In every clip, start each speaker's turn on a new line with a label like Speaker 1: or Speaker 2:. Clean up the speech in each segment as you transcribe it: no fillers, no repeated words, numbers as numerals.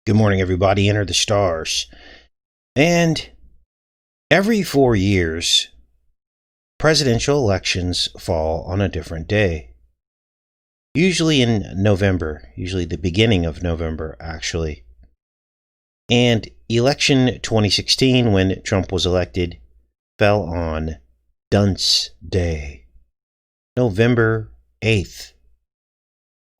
Speaker 1: Good morning, everybody. Enter the stars. And every 4 years, presidential elections fall on a different day. Usually in November, usually the beginning of November, actually. And election 2016, when Trump was elected, fell on Dunce Day, November 8th.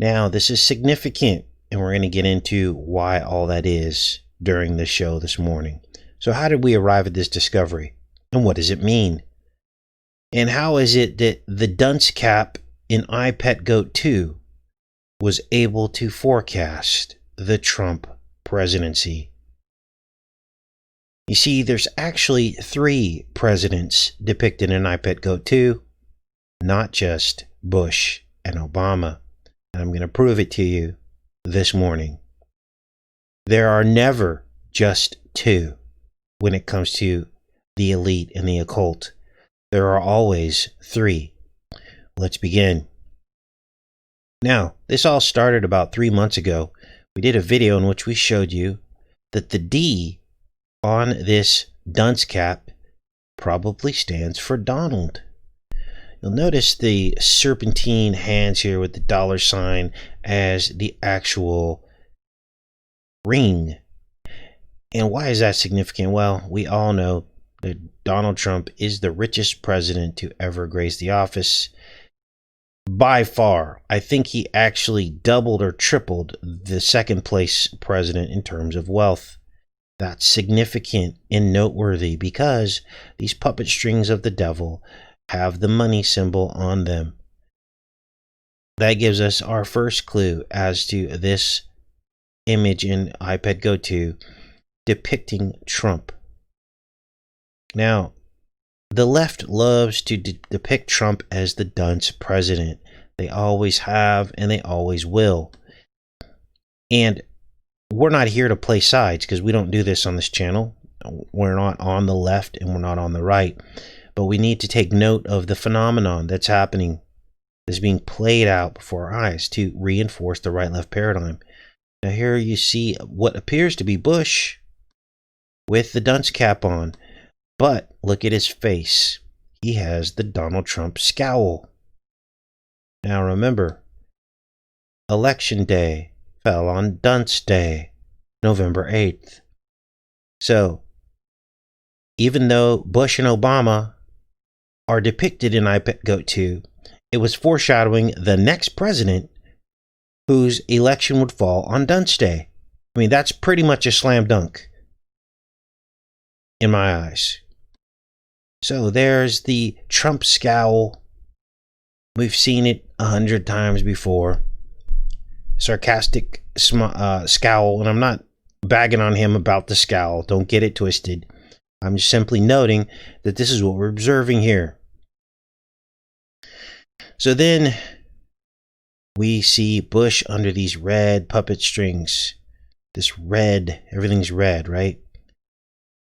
Speaker 1: Now, this is significant. And we're going to get into why all that is during the show this morning. So how did we arrive at this discovery? And what does it mean? And how is it that the dunce cap in iPetGoat 2 was able to forecast the Trump presidency? You see, there's actually 3 presidents depicted in iPetGoat 2, not just Bush and Obama. And I'm going to prove it to you this morning. There are never just 2 when it comes to the elite and the occult. There are always 3. Let's begin. Now, this all started about 3 months ago. We did a video in which we showed you that the D on this dunce cap probably stands for Donald. You'll notice the serpentine hands here with the $sign as the actual ring. And why is that significant? Well, we all know that Donald Trump is the richest president to ever grace the office. By far, I think he actually doubled or tripled the second place president in terms of wealth. That's significant and noteworthy because these puppet strings of the devil have the money symbol on them. That gives us our first clue as to this image in iPetGoat 2 depicting Trump. Now, the left loves to depict Trump as the dunce president. They always have and they always will. And we're not here to play sides because we don't do this on this channel. We're not on the left and we're not on the right. But we need to take note of the phenomenon that's happening, that's being played out before our eyes to reinforce the right-left paradigm. Now here you see what appears to be Bush with the dunce cap on. But look at his face. He has the Donald Trump scowl. Now remember, Election Day fell on Dunce Day, November 8th. So, even though Bush and Obama are depicted in iPetGoat 2, it was foreshadowing the next president whose election would fall on Dunce Day. I mean, that's pretty much a slam dunk in my eyes. So there's the Trump scowl. We've seen it 100 times before. Sarcastic scowl, and I'm not bagging on him about the scowl. Don't get it twisted. I'm just simply noting that this is what we're observing here. So then we see Bush under these red puppet strings. This red, everything's red, right?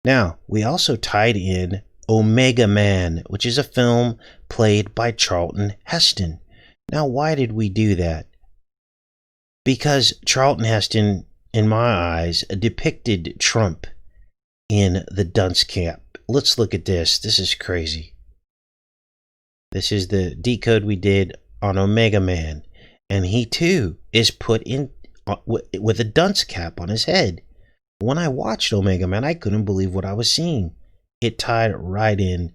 Speaker 1: Now, we also tied in Omega Man, which is a film played by Charlton Heston. Now, why did we do that? Because Charlton Heston, in my eyes, depicted Trump in the dunce cap. Let's look at this. This is crazy. This is the decode we did on Omega Man. And he too is put in with a dunce cap on his head. When I watched Omega Man, I couldn't believe what I was seeing. It tied right in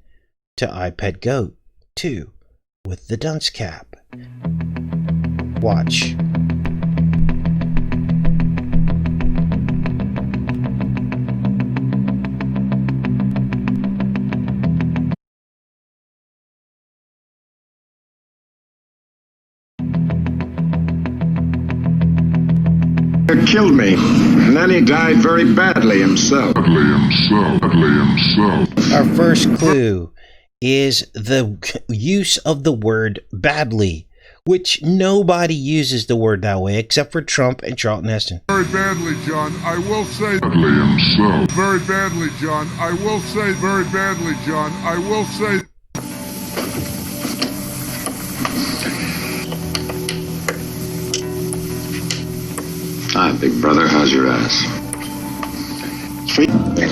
Speaker 1: to iPetGoat 2 with the dunce cap. Watch.
Speaker 2: Killed me, and then he died very badly himself.
Speaker 1: Our first clue is the use of the word badly, which nobody uses the word that way except for Trump and Charlton Heston.
Speaker 3: Very badly, John. I will say very badly, John. I will say very badly, John. I will say.
Speaker 2: Hi, big brother. How's your ass? Sweet.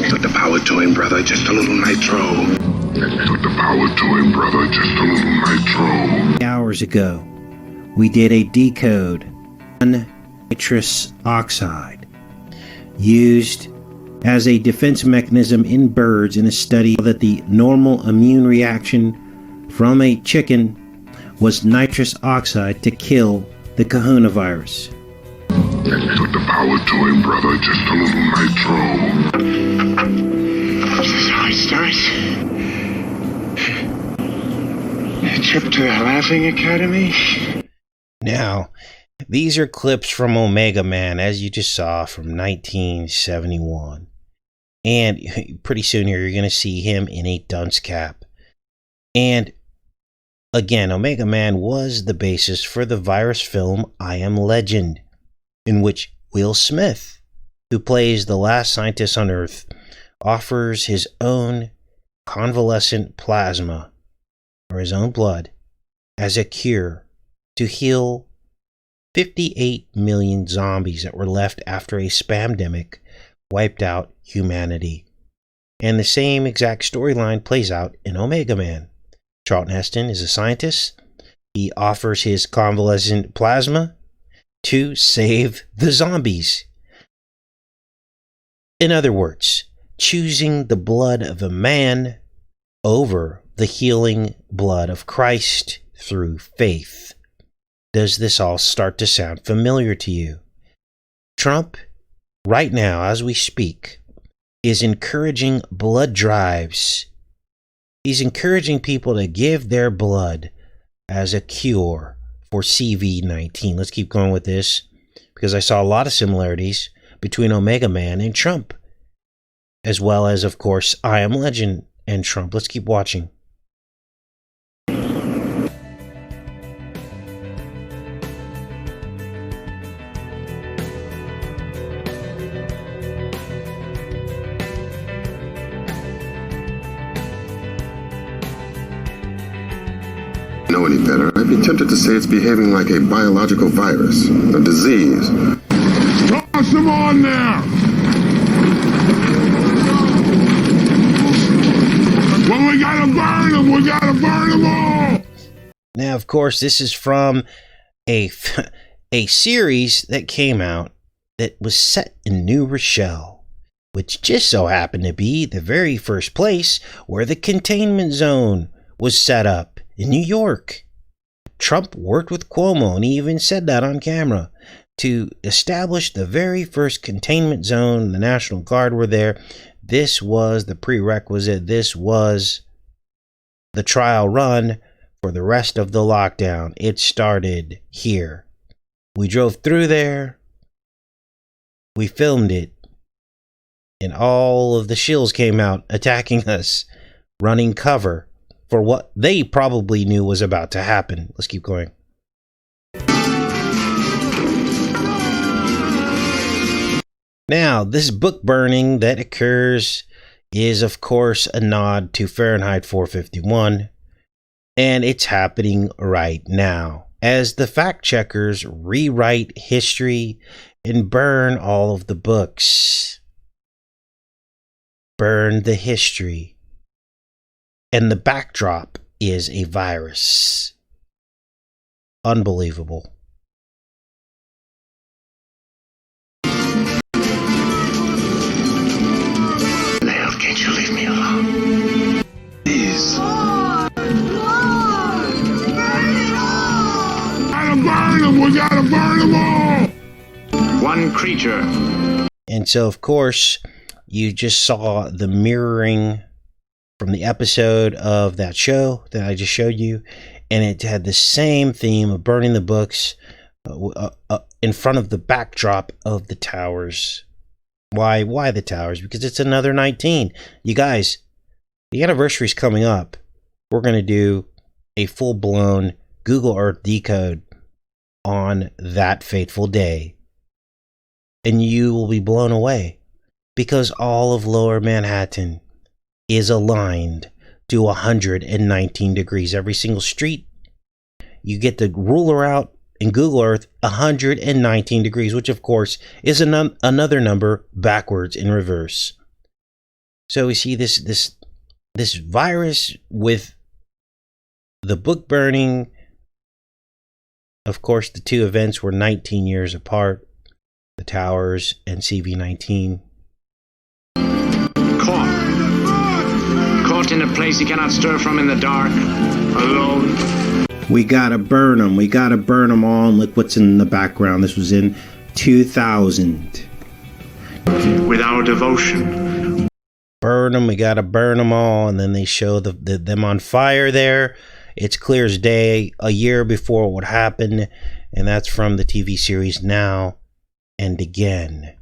Speaker 2: Put the power to him, brother. Just a little nitro. Put the power to him, brother. Just a little nitro.
Speaker 1: Hours ago, we did a decode on nitrous oxide used as a defense mechanism in birds in a study that the normal immune reaction from a chicken was nitrous oxide to kill the kahuna virus.
Speaker 2: Put the power to him, brother. Just a little nitro. Sorry, stars. A trip to the Laughing Academy?
Speaker 1: Now, these are clips from Omega Man, as you just saw, from 1971. And pretty soon here, you're going to see him in a dunce cap. And again, Omega Man was the basis for the virus film I Am Legend, in which Will Smith, who plays the last scientist on Earth, offers his own convalescent plasma, or his own blood, as a cure to heal 58 million zombies that were left after a spamdemic wiped out humanity. And the same exact storyline plays out in Omega Man. Charlton Heston is a scientist. He offers his convalescent plasma to save the zombies. In other words, choosing the blood of a man over the healing blood of Christ through faith. Does this all start to sound familiar to you? Trump, right now as we speak, is encouraging blood drives. He's encouraging people to give their blood as a cure for CV-19. Let's keep going with this, because I saw a lot of similarities between Omega Man and Trump, as well as, of course, I Am Legend and Trump. Let's keep watching.
Speaker 2: Know any better, I'd be tempted to say it's behaving like a biological virus, a disease.
Speaker 3: Toss them on there! Well, we gotta burn them! We gotta burn them all!
Speaker 1: Now, of course, this is from a series that came out that was set in New Rochelle, which just so happened to be the very first place where the containment zone was set up in New York. Trump worked with Cuomo, and he even said that on camera, to establish the very first containment zone. The National Guard were there. This was the prerequisite. This was the trial run for the rest of the lockdown. It started here. We drove through there. We filmed it. And all of the shills came out attacking us, running cover for what they probably knew was about to happen. Let's keep going. Now, this book burning that occurs is, of course, a nod to Fahrenheit 451, and it's happening right now as the fact checkers rewrite history and burn all of the books. Burn the history. And the backdrop is a virus. Unbelievable.
Speaker 2: Lale, can't you leave me alone? Please.
Speaker 3: Gotta burn them! We gotta burn them all!
Speaker 2: One creature.
Speaker 1: And so, of course, you just saw the mirroring from the episode of that show that I just showed you, and it had the same theme of burning the books in front of the backdrop of the towers. Why the towers? Because it's another 19. You guys, the anniversary's coming up. We're going to do a full-blown Google Earth decode on that fateful day, and you will be blown away, because all of Lower Manhattan is aligned to 119 degrees. Every single street, you get the ruler out in Google Earth 119 degrees, which of course is another number backwards in reverse. So we see this virus with the book burning. Of course, the two events were 19 years apart, the towers and CV-19.
Speaker 4: Caught in a place he cannot stir from in the dark, alone.
Speaker 1: We gotta burn them. We gotta burn them all. And look what's in the background. This was in 2000.
Speaker 4: With our devotion.
Speaker 1: Burn them. We gotta burn them all. And then they show them on fire there. It's clear as day, a year before what happened. And that's from the TV series Now and Again.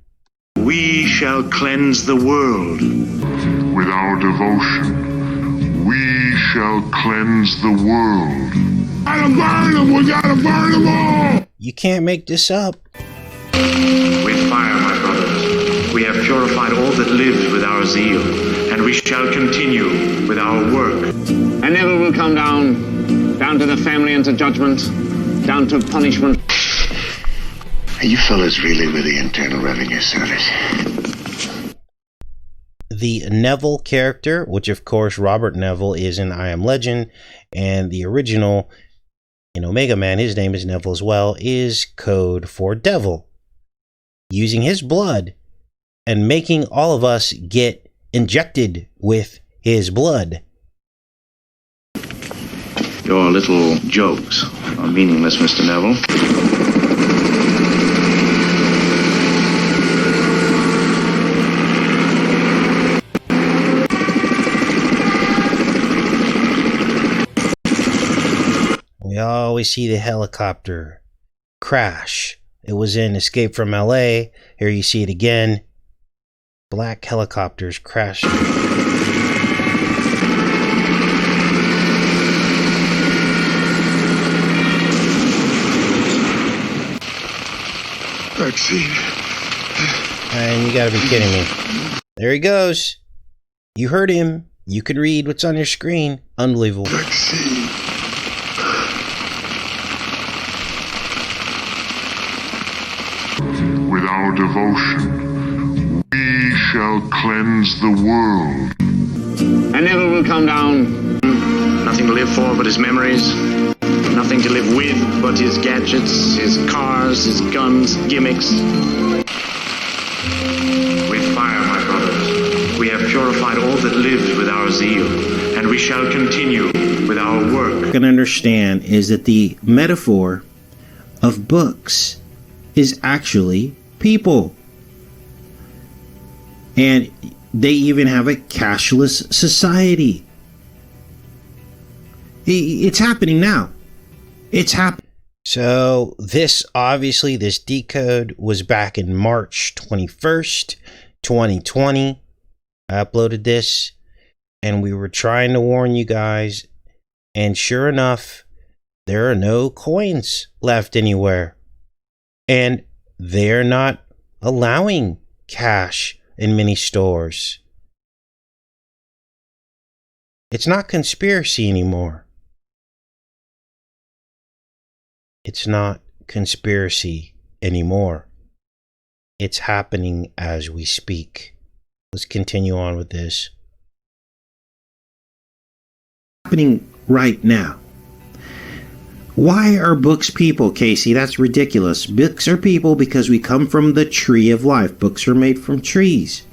Speaker 4: We shall cleanse the world.
Speaker 3: With our devotion, we shall cleanse the world. Gotta burn them! We gotta burn them all!
Speaker 1: You can't make this up.
Speaker 4: With fire, my brothers, we have purified all that lives with our zeal, and we shall continue with our work.
Speaker 5: And never will come down to the family and to judgment, down to punishment.
Speaker 2: Are you fellas really with the Internal Revenue Service?
Speaker 1: The Neville character, which of course Robert Neville is in I Am Legend, and the original in Omega Man, his name is Neville as well, is code for devil. Using his blood and making all of us get injected with his blood.
Speaker 4: Your little jokes are meaningless, Mr. Neville.
Speaker 1: We always see the helicopter crash. It was in Escape from LA. Here you see it again. Black helicopters crashing.
Speaker 2: Vaccine.
Speaker 1: And you gotta be kidding me. There he goes. You heard him. You can read what's on your screen. Unbelievable.
Speaker 2: Vaccine.
Speaker 3: With our devotion, we shall cleanse the world.
Speaker 5: And never will come down.
Speaker 4: Nothing to live for but his memories. Nothing to live with but his gadgets, his cars, his guns, gimmicks. With fire, my brothers, we have purified all that lives with our zeal, and we shall continue with our work.
Speaker 1: What you can understand is that the metaphor of books is actually people. And they even have a cashless society. It's happening now. It's happening. So this decode was back in March 21st, 2020. I uploaded this and we were trying to warn you guys. And sure enough, there are no coins left anywhere. And they're not allowing cash in many stores. It's not conspiracy anymore. It's not conspiracy anymore. It's happening as we speak. Let's continue on with this. Happening right now. Why are books people, Casey? That's ridiculous. Books are people because we come from the tree of life. Books are made from trees.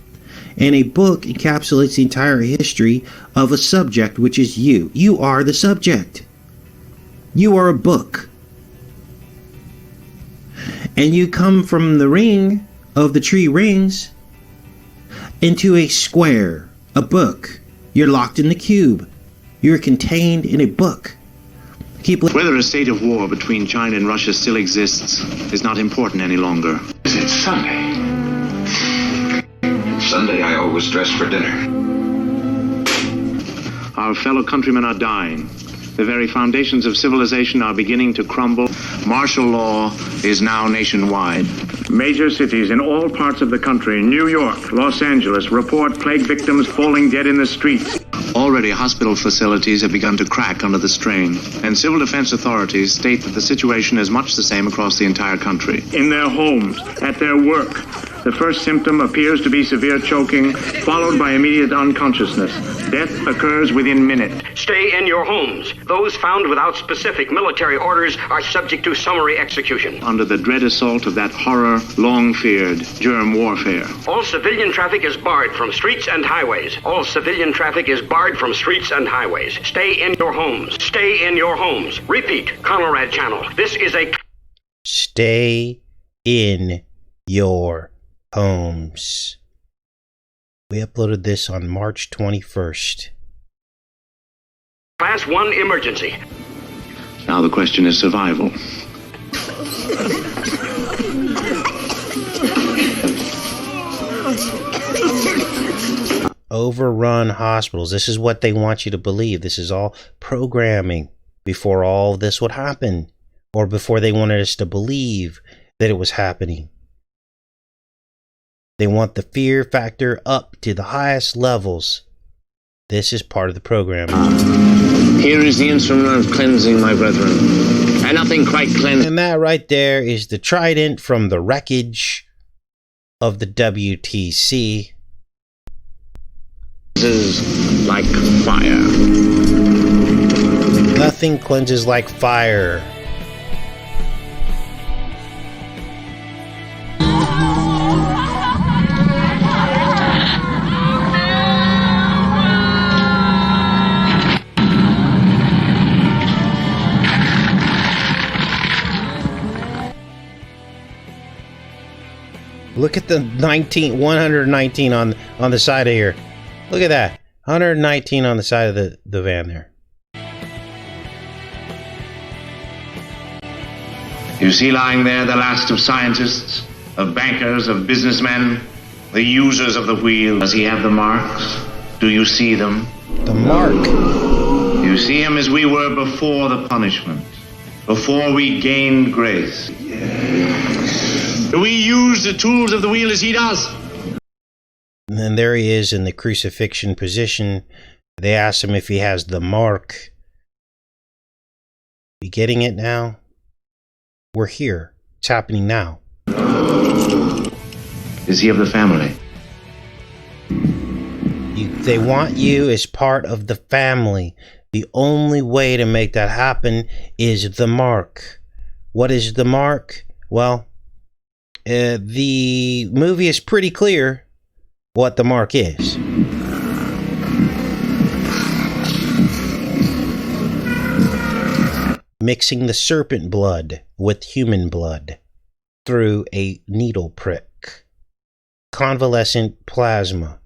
Speaker 1: And a book encapsulates the entire history of a subject, which is you. You are the subject. You are a book. And you come from the ring of the tree rings into a square, a book. You're locked in the cube. You're contained in a book.
Speaker 4: Whether a state of war between China and Russia still exists is not important any longer.
Speaker 2: It's Sunday. Sunday I always dress for dinner.
Speaker 4: Our fellow countrymen are dying. The very foundations of civilization are beginning to crumble. Martial law is now nationwide. Major cities in all parts of the country, New York, Los Angeles, report plague victims falling dead in the streets. Already, hospital facilities have begun to crack under the strain, and civil defense authorities state that the situation is much the same across the entire country.
Speaker 6: In their homes, at their work, the first symptom appears to be severe choking, followed by immediate unconsciousness. Death occurs within minutes.
Speaker 7: Stay in your homes. Those found without specific military orders are subject to summary execution.
Speaker 4: Under the dread assault of that horror long feared, germ warfare.
Speaker 7: All civilian traffic is barred from streets and highways. All civilian traffic is barred from streets and highways. Stay in your homes. Stay in your homes. Repeat, Conrad Channel. This is a...
Speaker 1: Stay in your homes. We uploaded this on March 21st.
Speaker 7: Class 1 emergency.
Speaker 4: Now the question is survival.
Speaker 1: Overrun hospitals. This is what they want you to believe. This is all programming before all this would happen, or before they wanted us to believe that it was happening. They want the fear factor up to the highest levels. This is part of the program.
Speaker 5: Here is the instrument of cleansing, my brethren. And nothing quite cleansed.
Speaker 1: And that right there is the trident from the wreckage of the WTC.
Speaker 5: Is like fire.
Speaker 1: Nothing cleanses like fire. Look at the 119 on the side of here. Look at that. 119 on the side of the van there.
Speaker 4: You see lying there the last of scientists, of bankers, of businessmen, the users of the wheel. Does he have the marks? Do you see them?
Speaker 1: The mark.
Speaker 4: You see him as we were before the punishment, before we gained grace. Do we use the tools of the wheel as he does?
Speaker 1: And then there he is in the crucifixion position. They ask him if he has the mark. You getting it now? We're here. It's happening now.
Speaker 4: Is he of the family?
Speaker 1: They want you as part of the family. The only way to make that happen is the mark. What is the mark? Well, the movie is pretty clear what the mark is. Mixing the serpent blood with human blood through a needle prick. Convalescent plasma.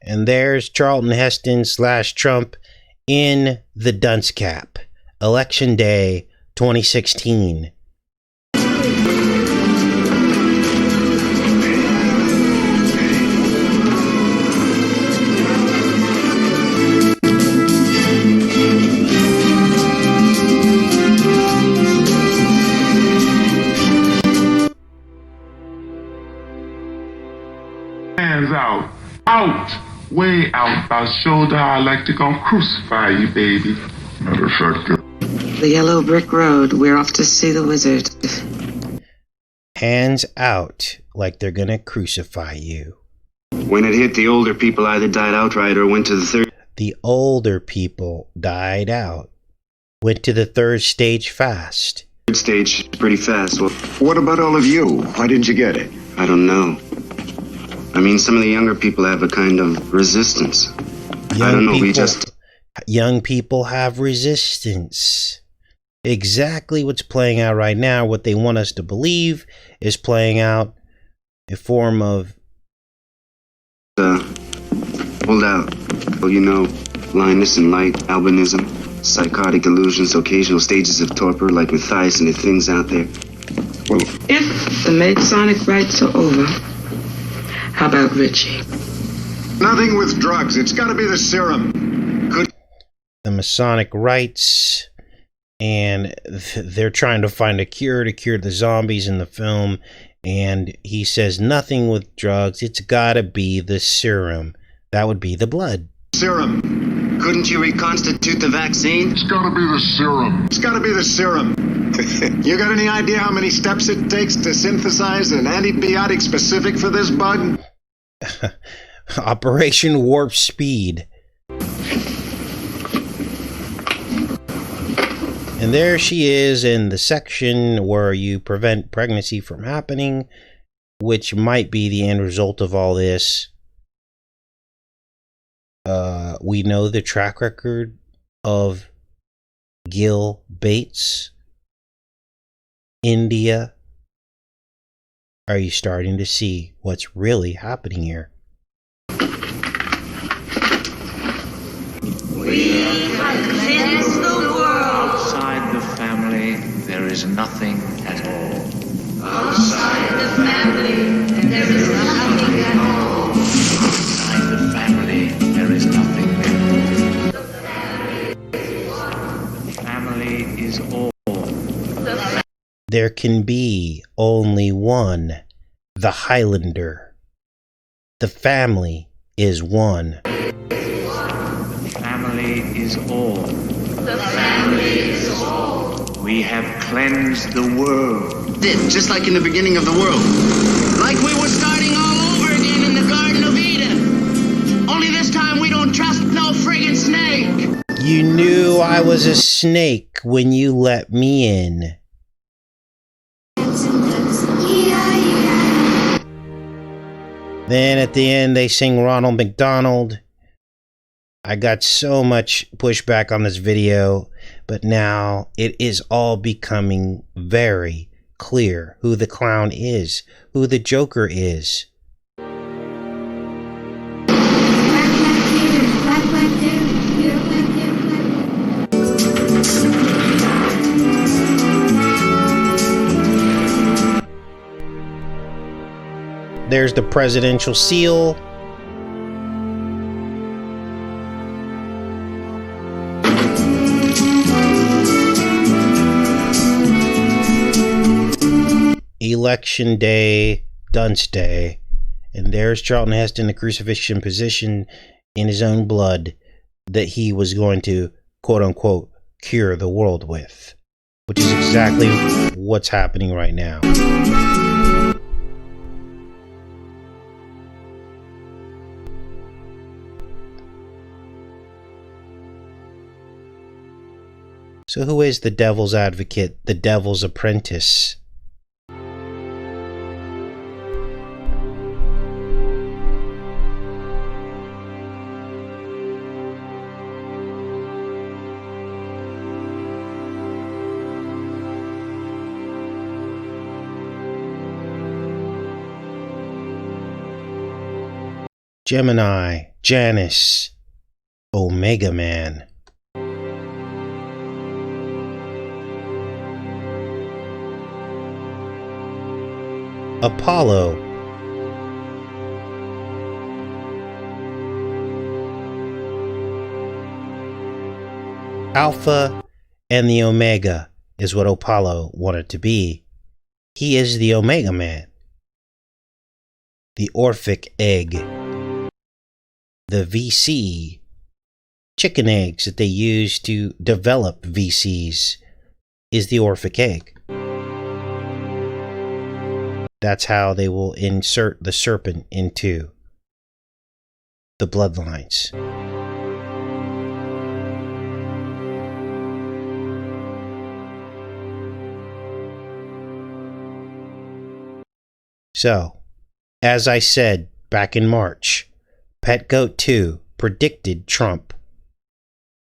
Speaker 1: And there's Charlton Heston / Trump in the dunce cap. Election Day 2016.
Speaker 3: Hands out. Out! Way out by shoulder. I like to go crucify you, baby. Matter of fact,
Speaker 8: The yellow brick road. We're off to see the wizard.
Speaker 1: Hands out like they're gonna crucify you.
Speaker 9: When it hit, the older people either died outright or went to the third.
Speaker 1: The older people died out. Went to the third stage fast.
Speaker 9: Stage pretty fast. Well,
Speaker 2: What about all of you? Why didn't you get it?
Speaker 9: I don't know. I mean, some of the younger people have a kind of resistance. I don't know,
Speaker 1: Young people have resistance. Exactly what's playing out right now, what they want us to believe, is playing out a form of...
Speaker 9: hold out. Well, you know, blindness and light, albinism, psychotic illusions, occasional stages of torpor like Matthias and the things out there.
Speaker 2: Well,
Speaker 8: If the Masonic rites are over, how about Richie?
Speaker 2: nothing with drugs. It's got to be the serum. Could
Speaker 1: The Masonic rites, and they're trying to find a cure to cure the zombies in the film, and he says nothing with drugs. It's got to be the serum. That would be the blood.
Speaker 2: serum.
Speaker 9: Couldn't you reconstitute the vaccine?
Speaker 3: It's gotta be the serum.
Speaker 2: It's got to be the serum. You got any idea how many steps it takes to synthesize an antibiotic specific for this bug?
Speaker 1: Operation Warp Speed. And there she is in the section where you prevent pregnancy from happening, which might be the end result of all this. We know the track record of Gil Bates. India. Are you starting to see what's really happening here?
Speaker 10: Outside the family, there is nothing at all.
Speaker 11: Outside the family, there is nothing at all.
Speaker 10: Outside the family, there is nothing at all. Family is all.
Speaker 1: There can be only one, the Highlander. The family is one.
Speaker 10: Family is all.
Speaker 11: The family is all.
Speaker 10: We have cleansed the world.
Speaker 9: Just like in the beginning of the world.
Speaker 12: Like we were starting all over again in the Garden of Eden. Only this time we don't trust no friggin' snake.
Speaker 1: You knew I was a snake when you let me in. Then at the end they sing Ronald McDonald. I got so much pushback on this video, but now it is all becoming very clear who the clown is, who the Joker is. There's the presidential seal. Election day, dunce day. And there's Charlton Heston in the crucifixion position in his own blood that he was going to, quote unquote, cure the world with. Which is exactly what's happening right now. So who is the devil's advocate, the devil's apprentice? Gemini, Janus, Omega Man. Apollo, Alpha and the Omega is what Apollo wanted to be. He is the Omega Man, the Orphic egg, the VC, chicken eggs that they use to develop VCs is the Orphic egg. That's how they will insert the serpent into the bloodlines. So, as I said back in March, Pet Goat 2 predicted Trump.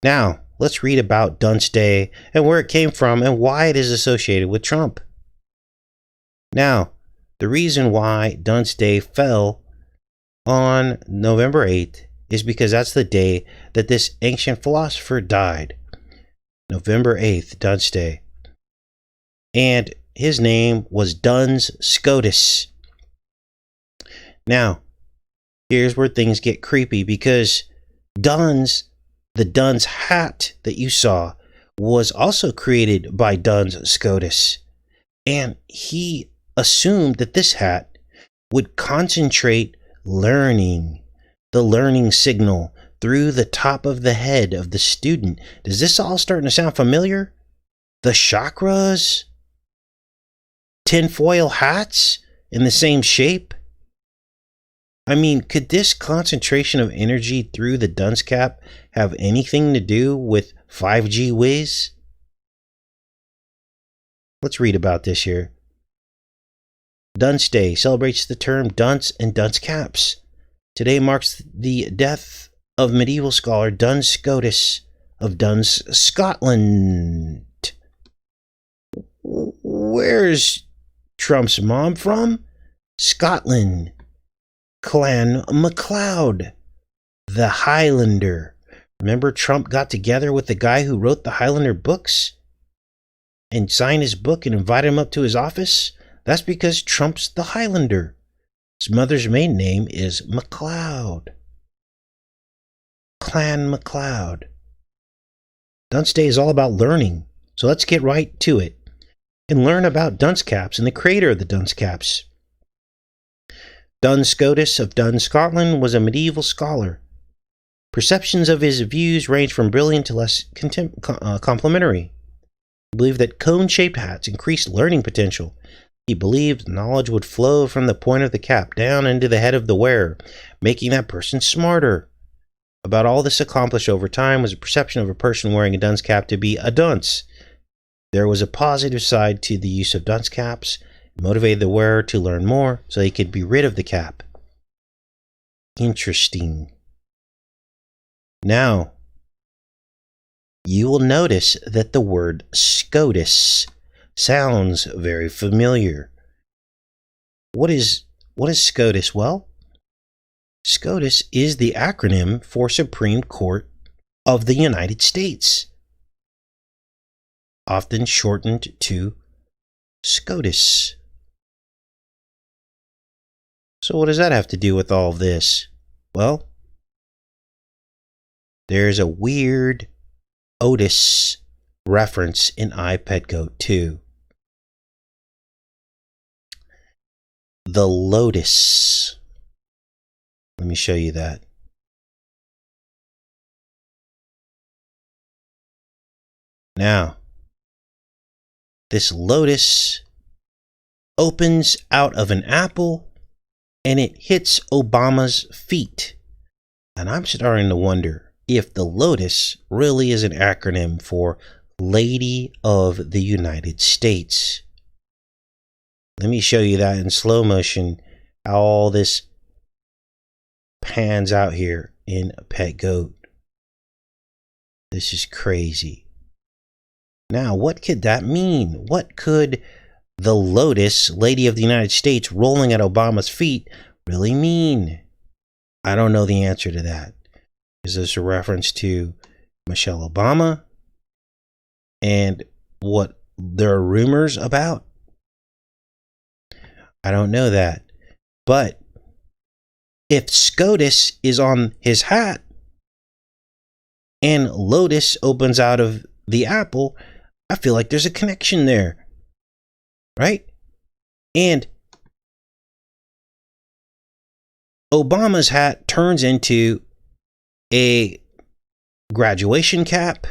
Speaker 1: Now, let's read about Dunce Day and where it came from and why it is associated with Trump. Now, the reason why Dunce Day fell on November 8th is because that's the day that this ancient philosopher died. November 8th, Dunce Day. And his name was Duns Scotus. Now, here's where things get creepy, because Duns, the Duns hat that you saw, was also created by Duns Scotus. And he assumed that this hat would concentrate learning, the learning signal, through the top of the head of the student. Does this all starting to sound familiar? The chakras? Tinfoil hats in the same shape? I mean, could this concentration of energy through the dunce cap have anything to do with 5G whiz? Let's read about this here. Dunce Day celebrates the term dunce and dunce caps. Today marks the death of medieval scholar Duns Scotus of Duns, Scotland. Where's Trump's mom from? Scotland. Clan MacLeod, the Highlander. Remember, Trump got together with the guy who wrote the Highlander books and signed his book and invited him up to his office? That's because Trump's the Highlander. His mother's maiden name is MacLeod. Clan MacLeod. Dunce Day is all about learning, so let's get right to it and learn about dunce caps and the creator of the dunce caps. Duns Scotus of Duns, Scotland was a medieval scholar. Perceptions of his views range from brilliant to less complimentary. He believed that cone-shaped hats increased learning potential. He believed knowledge would flow from the point of the cap down into the head of the wearer, making that person smarter. About all this accomplished over time was a perception of a person wearing a dunce cap to be a dunce. There was a positive side to the use of dunce caps. It motivated the wearer to learn more so he could be rid of the cap. Interesting. Now, you will notice that the word Scotus sounds very familiar. What is Scotus? Well, Scotus is the acronym for Supreme Court of the United States, often shortened to Scotus. So what does that have to do with all of this? Well, there's a weird Otis reference in iPetGoat 2. The lotus. Let me show you that. Now, this lotus opens out of an apple and it hits Obama's feet. And I'm starting to wonder if the lotus really is an acronym for Lady of the United States. Let me show you that in slow motion, how all this pans out here in PetGoat. This is crazy. Now, what could that mean? What could the lotus, Lady of the United States, rolling at Obama's feet really mean? I don't know the answer to that. Is this a reference to Michelle Obama and what there are rumors about? I don't know that. But if Scotus is on his hat and lotus opens out of the apple, I feel like there's a connection there. Right? And Obama's hat turns into a graduation cap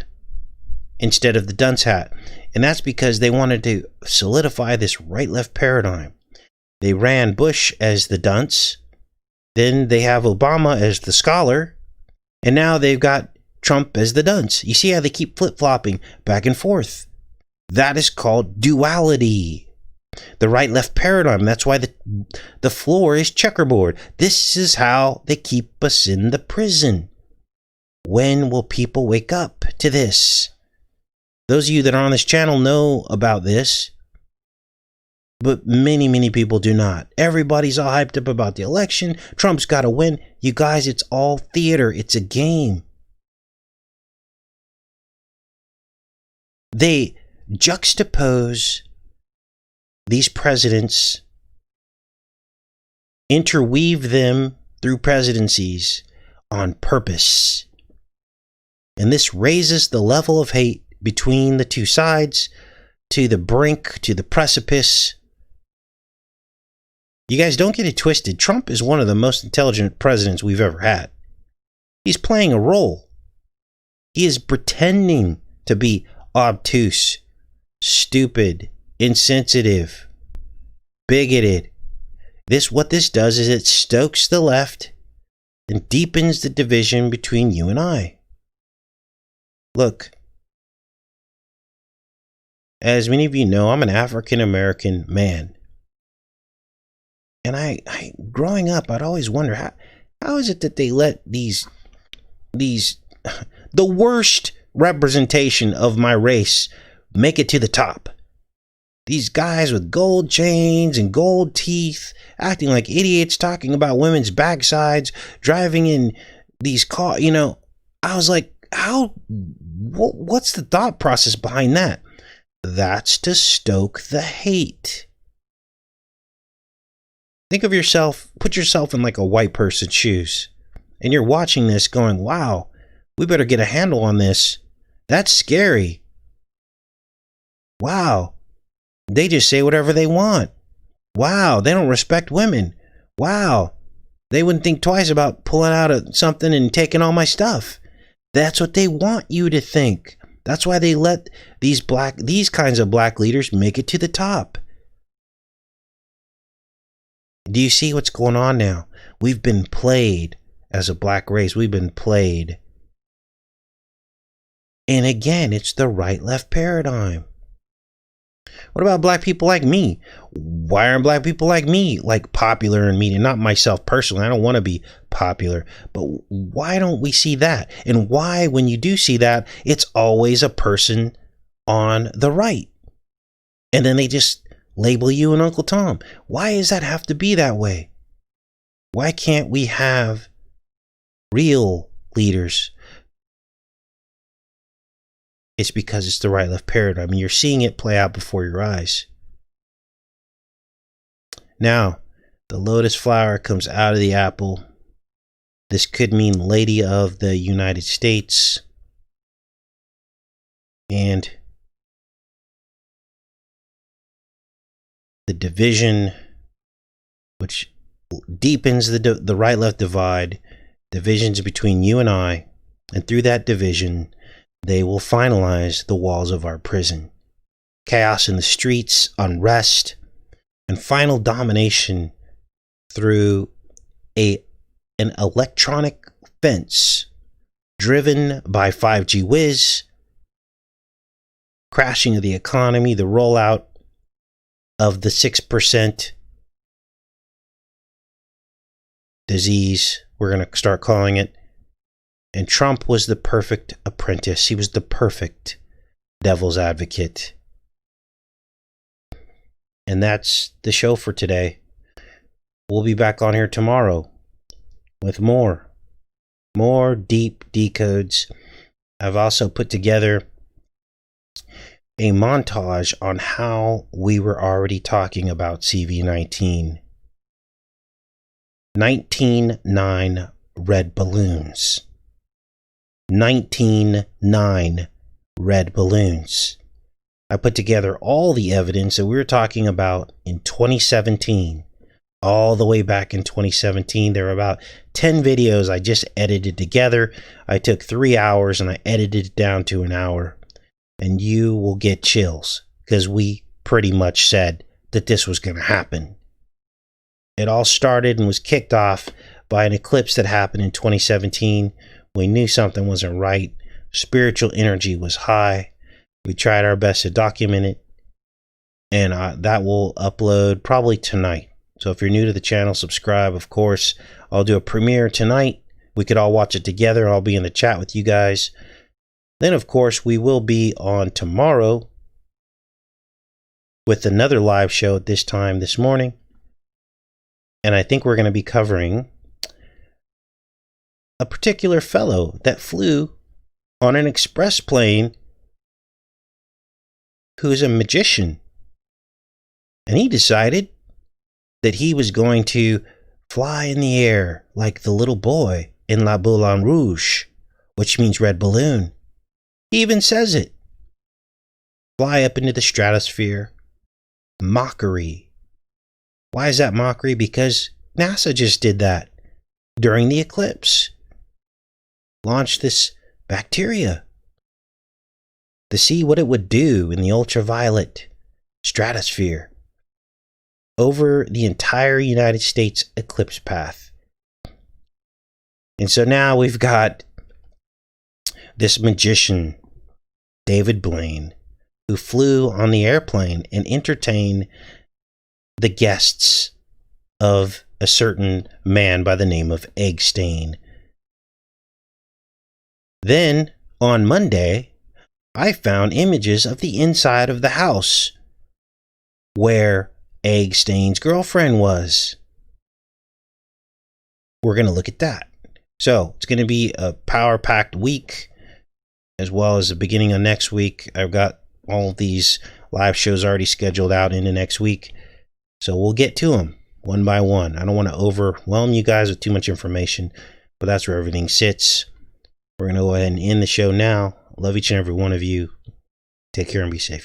Speaker 1: instead of the dunce hat. And that's because they wanted to solidify this right-left paradigm. They ran Bush as the dunce, then they have Obama as the scholar, and now they've got Trump as the dunce. You see how they keep flip-flopping back and forth? That is called duality. The right-left paradigm. That's why the floor is checkerboard. This is how they keep us in the prison. When will people wake up to this? Those of you that are on this channel know about this, but many, many people do not. Everybody's all hyped up about the election. Trump's got to win. You guys, it's all theater. It's a game. They juxtapose these presidents interweave them through presidencies on purpose. And this raises the level of hate between the two sides to the brink, to the precipice. You guys don't get it twisted. Trump is one of the most intelligent presidents we've ever had. He's playing a role. He is pretending to be obtuse, stupid, insensitive, bigoted. What this does is it stokes the left and deepens the division between you and I. Look, as many of you know, I'm an African American man. And I growing up, I'd always wonder how is it that they let these the worst representation of my race make it to the top. These guys with gold chains and gold teeth, acting like idiots, talking about women's backsides, driving in these cars. You know, I was like, what's the thought process behind that? That's to stoke the hate. Think of yourself, put yourself in like a white person's shoes, and you're watching this going, wow, we better get a handle on this. That's scary. Wow. They just say whatever they want. Wow, they don't respect women. Wow, they wouldn't think twice about pulling out something and taking all my stuff. That's what they want you to think. That's why they let these kinds of black leaders make it to the top. Do you see what's going on now? We've been played as a black race. We've been played. And again, it's the right-left paradigm. What about black people like me? Why aren't black people like me like popular in media? Not myself personally. I don't want to be popular. But why don't we see that? And why, when you do see that, it's always a person on the right? And then they just label you an Uncle Tom. Why does that have to be that way? Why can't we have real leaders? It's because it's the right-left paradigm. You're seeing it play out before your eyes. Now, the lotus flower comes out of the apple. This could mean Lady of the United States. And the division, which deepens the right-left divide, divisions between you and I, and through that division, they will finalize the walls of our prison. Chaos in the streets, unrest, and final domination through an electronic fence driven by 5G whiz, crashing of the economy, the rollout of the 6% disease, we're going to start calling it. And Trump was the perfect apprentice. He was the perfect devil's advocate. And that's the show for today. We'll be back on here tomorrow with more deep decodes. I've also put together a montage on how we were already talking about CV19. 19.9 red balloons. 19.9 red balloons. I put together all the evidence that we were talking about in 2017. All the way back in 2017. There were about 10 videos I just edited together. I took 3 hours and I edited it down to an hour. And you will get chills because we pretty much said that this was going to happen. It all started and was kicked off by an eclipse that happened in 2017. We knew something wasn't right. Spiritual energy was high. We tried our best to document it. And that will upload probably tonight. So if you're new to the channel, subscribe. Of course, I'll do a premiere tonight. We could all watch it together. I'll be in the chat with you guys. Then, of course, we will be on tomorrow with another live show at this time this morning. And I think we're going to be covering a particular fellow that flew on an express plane who is a magician. And he decided that he was going to fly in the air like the little boy in La Boule en Rouge, which means red balloon. He even says it. Fly up into the stratosphere. Mockery. Why is that mockery? Because NASA just did that during the eclipse. Launched this bacteria to see what it would do in the ultraviolet stratosphere over the entire United States eclipse path. And so now we've got this magician, David Blaine, who flew on the airplane and entertained the guests of a certain man by the name of Eggstein. Then, on Monday, I found images of the inside of the house where Eggstein's girlfriend was. We're going to look at that. So, it's going to be a power-packed week, as well as the beginning of next week. I've got all of these live shows already scheduled out into next week. So, we'll get to them one by one. I don't want to overwhelm you guys with too much information, but that's where everything sits. We're going to go ahead and end the show now. Love each and every one of you. Take care and be safe, you guys.